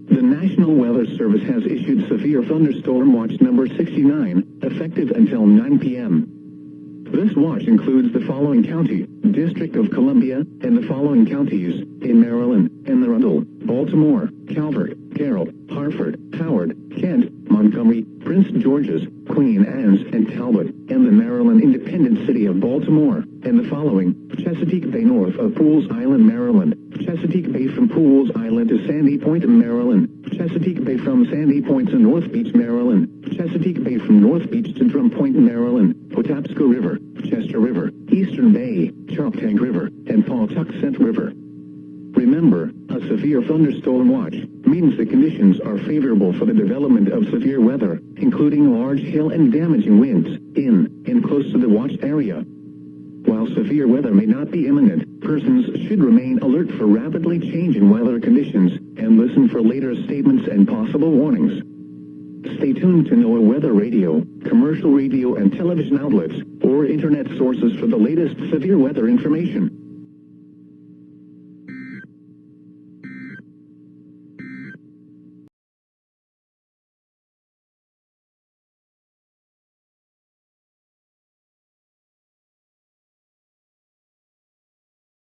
The National Weather Service has issued Severe Thunderstorm Watch number 69, effective until 9 p.m. This watch includes the following county, District of Columbia, and the following counties, in Maryland, Anne Arundel, Baltimore, Calvert, Carroll, Harford, Howard, Kent, Montgomery, Prince George's, Queen Anne's, and Talbot, and the Maryland Independent City of Baltimore, and the following, Chesapeake Bay north of Pools Island, Maryland, Chesapeake Bay from Pools Island to Sandy Point, Maryland, Chesapeake Bay from Sandy Point to North Beach, Maryland, Chesapeake Bay from North Beach to Drum Point, Maryland, Patapsco River, Chester River, Eastern Bay, Choptank River, and Pawtuxet River. Remember, a severe thunderstorm watch means the conditions are favorable for the development of severe weather, including large hail and damaging winds, in and close to the watch area. While severe weather may not be imminent, persons should remain alert for rapidly changing weather conditions and listen for later statements and possible warnings. Stay tuned to NOAA Weather Radio, commercial radio and television outlets, or internet sources for the latest severe weather information.